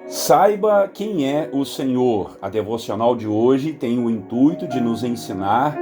Saiba quem é o Senhor. A devocional de hoje tem o intuito de nos ensinar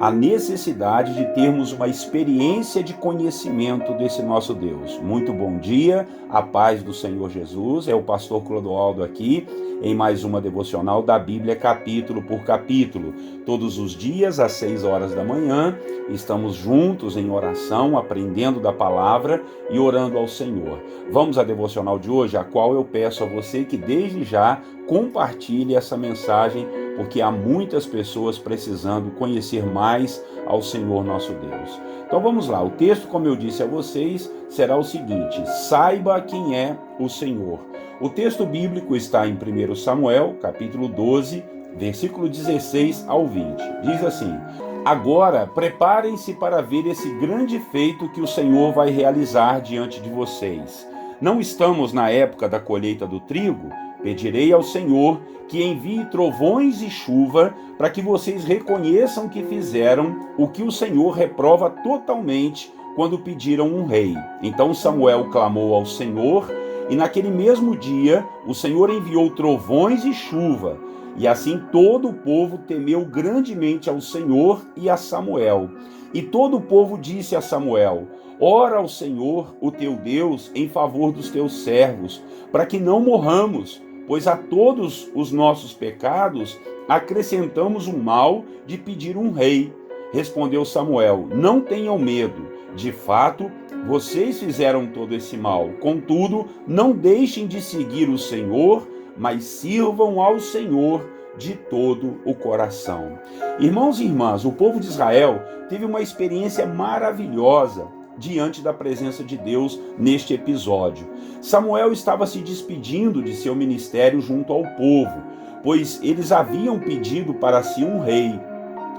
a necessidade de termos uma experiência de conhecimento desse nosso Deus. Muito bom dia, a paz do Senhor Jesus. É o pastor Clodoaldo aqui em mais uma devocional da Bíblia, capítulo por capítulo. Todos os dias, às 6 horas da manhã, estamos juntos em oração, aprendendo da palavra e orando ao Senhor. Vamos à devocional de hoje, a qual eu peço a você que desde já compartilhe essa mensagem, porque há muitas pessoas precisando conhecer mais ao Senhor nosso Deus. Então vamos lá, o texto, como eu disse a vocês, será o seguinte: saiba quem é o Senhor. O texto bíblico está em 1 Samuel, capítulo 12, versículo 16 ao 20. Diz assim: agora preparem-se para ver esse grande feito que o Senhor vai realizar diante de vocês. Não estamos na época da colheita do trigo? Pedirei ao Senhor que envie trovões e chuva para que vocês reconheçam que fizeram o que o Senhor reprova totalmente quando pediram um rei. Então Samuel clamou ao Senhor e naquele mesmo dia o Senhor enviou trovões e chuva. E assim todo o povo temeu grandemente ao Senhor e a Samuel. E todo o povo disse a Samuel: ora ao Senhor, o teu Deus, em favor dos teus servos, para que não morramos, pois a todos os nossos pecados acrescentamos o mal de pedir um rei. Respondeu Samuel: não tenham medo, de fato, vocês fizeram todo esse mal. Contudo, não deixem de seguir o Senhor, mas sirvam ao Senhor de todo o coração. Irmãos e irmãs, o povo de Israel teve uma experiência maravilhosa diante da presença de Deus neste episódio. Samuel estava se despedindo de seu ministério junto ao povo, pois eles haviam pedido para si um rei,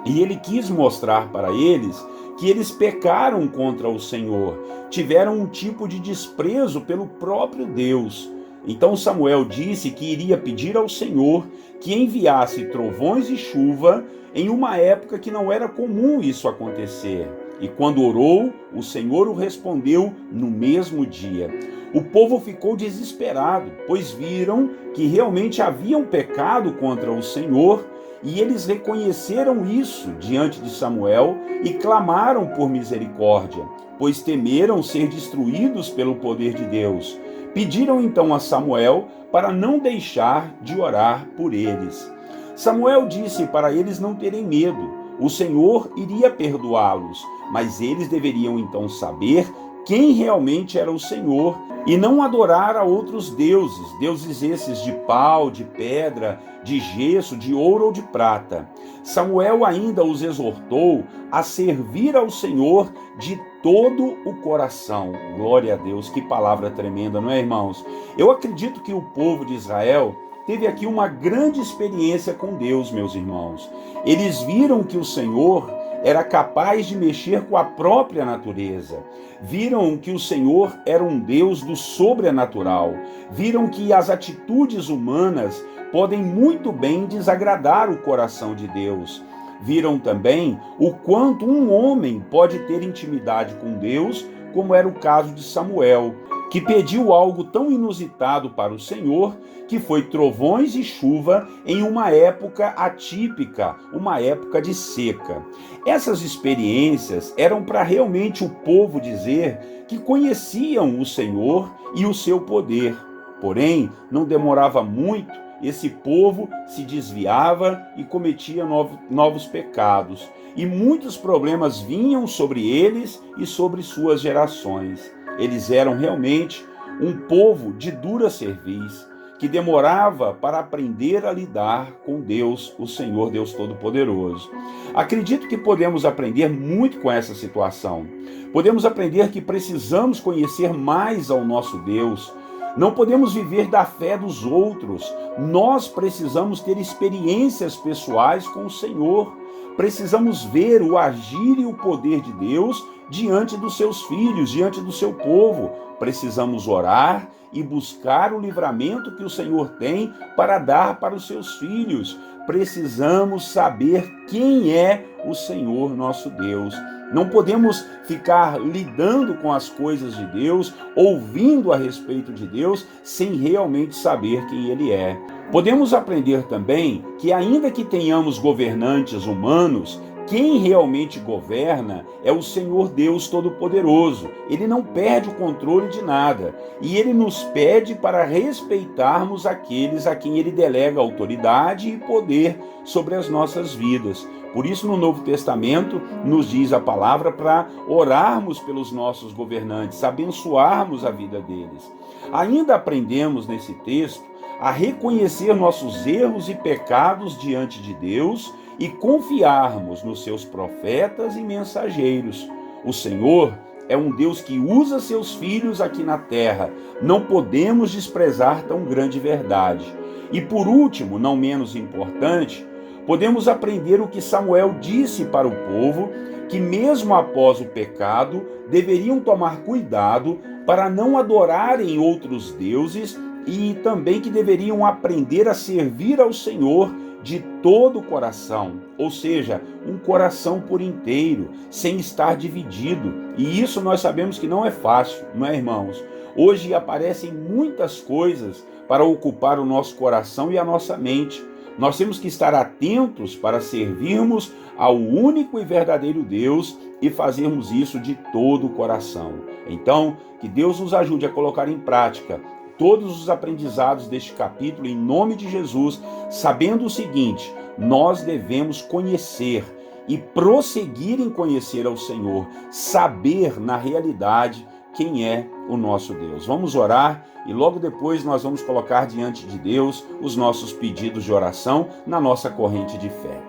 e ele quis mostrar para eles que eles pecaram contra o Senhor, tiveram um tipo de desprezo pelo próprio Deus. Então Samuel disse que iria pedir ao Senhor que enviasse trovões e chuva em uma época que não era comum isso acontecer. E quando orou, o Senhor o respondeu no mesmo dia. O povo ficou desesperado, pois viram que realmente haviam pecado contra o Senhor, e eles reconheceram isso diante de Samuel e clamaram por misericórdia, pois temeram ser destruídos pelo poder de Deus. Pediram então a Samuel para não deixar de orar por eles. Samuel disse para eles não terem medo. O Senhor iria perdoá-los, mas eles deveriam então saber quem realmente era o Senhor e não adorar a outros deuses, deuses esses de pau, de pedra, de gesso, de ouro ou de prata. Samuel ainda os exortou a servir ao Senhor de todo o coração. Glória a Deus, que palavra tremenda, não é, irmãos? Eu acredito que o povo de Israel teve aqui uma grande experiência com Deus, meus irmãos. Eles viram que o Senhor era capaz de mexer com a própria natureza. Viram que o Senhor era um Deus do sobrenatural. Viram que as atitudes humanas podem muito bem desagradar o coração de Deus. Viram também o quanto um homem pode ter intimidade com Deus, como era o caso de Samuel, que pediu algo tão inusitado para o Senhor, que foi trovões e chuva em uma época atípica, uma época de seca. Essas experiências eram para realmente o povo dizer que conheciam o Senhor e o seu poder. Porém, não demorava muito, esse povo se desviava e cometia novos pecados, e muitos problemas vinham sobre eles e sobre suas gerações. Eles eram realmente um povo de dura cerviz, que demorava para aprender a lidar com Deus, o Senhor Deus Todo-Poderoso. Acredito que podemos aprender muito com essa situação. Podemos aprender que precisamos conhecer mais ao nosso Deus. Não podemos viver da fé dos outros. Nós precisamos ter experiências pessoais com o Senhor. Precisamos ver o agir e o poder de Deus diante dos seus filhos, diante do seu povo. Precisamos orar e buscar o livramento que o Senhor tem para dar para os seus filhos. Precisamos saber quem é o Senhor nosso Deus. Não podemos ficar lidando com as coisas de Deus, ouvindo a respeito de Deus, sem realmente saber quem Ele é. Podemos aprender também que, ainda que tenhamos governantes humanos, quem realmente governa é o Senhor Deus Todo-Poderoso. Ele não perde o controle de nada. E Ele nos pede para respeitarmos aqueles a quem Ele delega autoridade e poder sobre as nossas vidas. Por isso, no Novo Testamento, nos diz a palavra para orarmos pelos nossos governantes, abençoarmos a vida deles. Ainda aprendemos nesse texto a reconhecer nossos erros e pecados diante de Deus e confiarmos nos seus profetas e mensageiros. O Senhor é um Deus que usa seus filhos aqui na terra. Não podemos desprezar tão grande verdade. E por último, não menos importante, podemos aprender o que Samuel disse para o povo, que mesmo após o pecado, deveriam tomar cuidado para não adorarem outros deuses e também que deveriam aprender a servir ao Senhor de todo o coração, ou seja, um coração por inteiro, sem estar dividido. E isso nós sabemos que não é fácil, não é, irmãos? Hoje aparecem muitas coisas para ocupar o nosso coração e a nossa mente. Nós temos que estar atentos para servirmos ao único e verdadeiro Deus e fazermos isso de todo o coração. Então, que Deus nos ajude a colocar em prática todos os aprendizados deste capítulo em nome de Jesus, sabendo o seguinte: nós devemos conhecer e prosseguir em conhecer ao Senhor, saber na realidade quem é o nosso Deus. Vamos orar e logo depois nós vamos colocar diante de Deus os nossos pedidos de oração na nossa corrente de fé.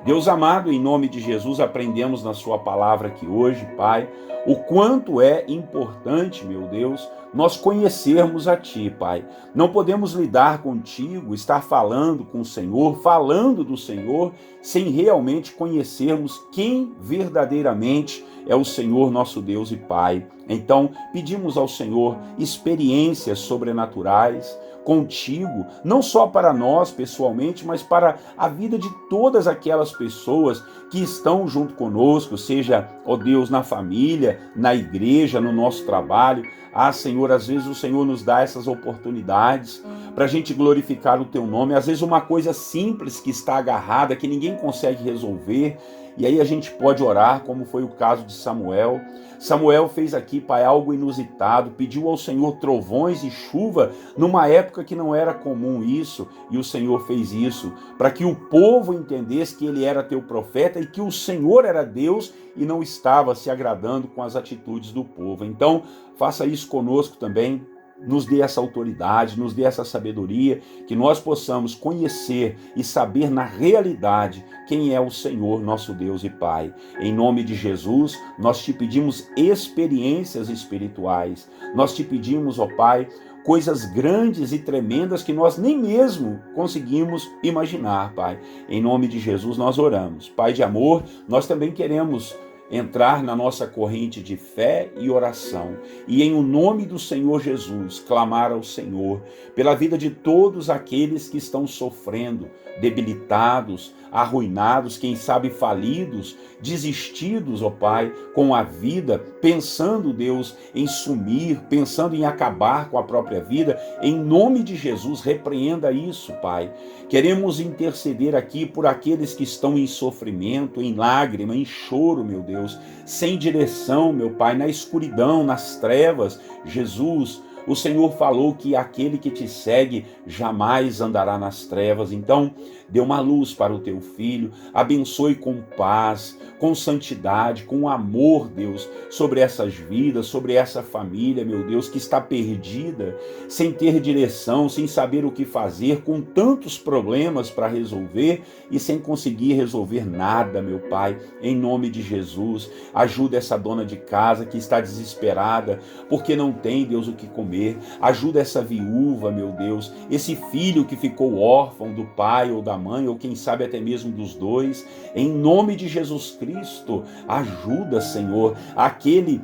Deus amado, em nome de Jesus, aprendemos na sua palavra aqui hoje, Pai, o quanto é importante, meu Deus, nós conhecermos a Ti, Pai. Não podemos lidar contigo, estar falando com o Senhor, falando do Senhor, sem realmente conhecermos quem verdadeiramente é o Senhor nosso Deus e Pai. Então, pedimos ao Senhor experiências sobrenaturais contigo, não só para nós pessoalmente, mas para a vida de todas aquelas pessoas que estão junto conosco, seja, ó Deus, na família, na igreja, no nosso trabalho. Ah, Senhor, às vezes o Senhor nos dá essas oportunidades para a gente glorificar o Teu nome. Às vezes uma coisa simples que está agarrada, que ninguém consegue resolver, e aí a gente pode orar, como foi o caso de Samuel. Samuel fez aqui, Pai, algo inusitado, pediu ao Senhor trovões e chuva numa época que não era comum isso, e o Senhor fez isso para que o povo entendesse que ele era teu profeta e que o Senhor era Deus e não estava se agradando com as atitudes do povo. Então, faça isso conosco também. Nos dê essa autoridade, nos dê essa sabedoria, que nós possamos conhecer e saber na realidade quem é o Senhor, nosso Deus e Pai. Em nome de Jesus, nós te pedimos experiências espirituais. Nós te pedimos, ó Pai, coisas grandes e tremendas que nós nem mesmo conseguimos imaginar, Pai. Em nome de Jesus nós oramos. Pai de amor, nós também queremos entrar na nossa corrente de fé e oração e em o nome do Senhor Jesus clamar ao Senhor pela vida de todos aqueles que estão sofrendo, debilitados, arruinados, quem sabe falidos, desistidos, ó Pai, com a vida, pensando, Deus, em sumir, pensando em acabar com a própria vida. Em nome de Jesus, repreenda isso, Pai. Queremos interceder aqui por aqueles que estão em sofrimento, em lágrima, em choro, meu Deus, sem direção, meu Pai, na escuridão, nas trevas. Jesus, o Senhor falou que aquele que te segue jamais andará nas trevas. Então, dê uma luz para o teu filho, abençoe com paz, com santidade, com amor, Deus, sobre essas vidas, sobre essa família, meu Deus, que está perdida, sem ter direção, sem saber o que fazer, com tantos problemas para resolver e sem conseguir resolver nada, meu Pai. Em nome de Jesus, ajuda essa dona de casa que está desesperada, porque não tem, Deus, o que comer. Ajuda essa viúva, meu Deus, esse filho que ficou órfão do pai ou da mãe, ou quem sabe até mesmo dos dois. Em nome de Jesus Cristo, ajuda, Senhor, aquele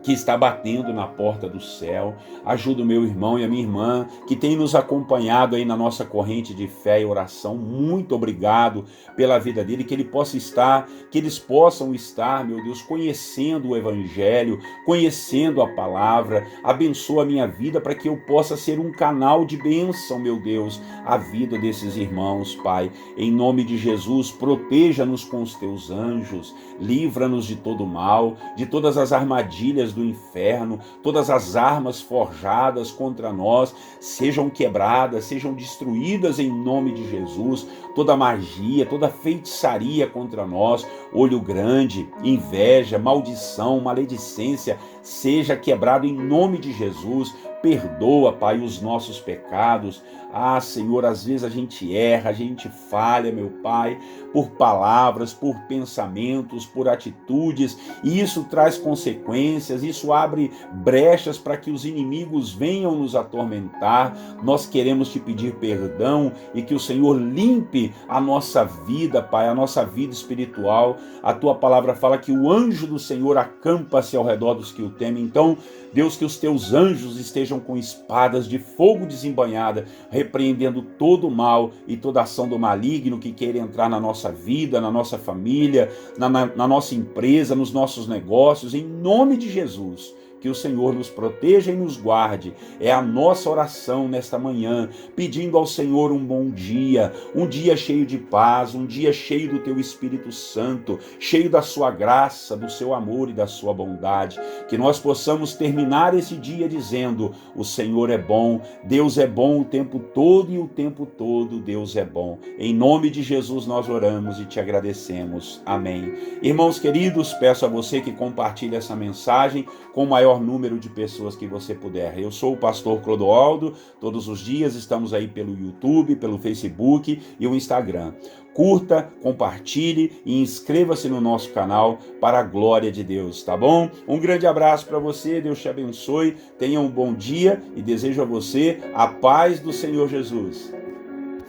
que está batendo na porta do céu. Ajuda o meu irmão e a minha irmã que tem nos acompanhado aí na nossa corrente de fé e oração. Muito obrigado pela vida dele, que eles possam estar, meu Deus, conhecendo o Evangelho, conhecendo a palavra. Abençoa a minha vida para que eu possa ser um canal de bênção, meu Deus, a vida desses irmãos, Pai. Em nome de Jesus, proteja-nos com os teus anjos, livra-nos de todo mal, de todas as armadilhas do inferno, todas as armas forjadas contra nós sejam quebradas, sejam destruídas em nome de Jesus. Toda magia, toda feitiçaria contra nós, olho grande, inveja, maldição, maledicência, seja quebrado em nome de Jesus. Perdoa, Pai, os nossos pecados. Ah, Senhor, às vezes a gente erra, a gente falha, meu Pai, por palavras, por pensamentos, por atitudes, e isso traz consequências, isso abre brechas para que os inimigos venham nos atormentar. Nós queremos te pedir perdão e que o Senhor limpe a nossa vida, Pai, a nossa vida espiritual. A tua palavra fala que o anjo do Senhor acampa-se ao redor dos que o temem. Então, Deus, que os teus anjos estejam com espadas de fogo desembainhada, repreendendo todo o mal e toda ação do maligno que queira entrar na nossa vida, na nossa família, na nossa empresa, nos nossos negócios, em nome de Jesus. Que o Senhor nos proteja e nos guarde. É a nossa oração nesta manhã, pedindo ao Senhor um bom dia, um dia cheio de paz, um dia cheio do teu Espírito Santo, cheio da sua graça, do seu amor e da sua bondade. Que nós possamos terminar esse dia dizendo: o Senhor é bom, Deus é bom o tempo todo e o tempo todo Deus é bom. Em nome de Jesus nós oramos e te agradecemos. Amém. Irmãos queridos, peço a você que compartilhe essa mensagem com o maior número de pessoas que você puder. Eu sou o pastor Clodoaldo, todos os dias estamos aí pelo YouTube, pelo Facebook e o Instagram. Curta, compartilhe e inscreva-se no nosso canal para a glória de Deus, tá bom? Um grande abraço para você, Deus te abençoe, tenha um bom dia e desejo a você a paz do Senhor Jesus.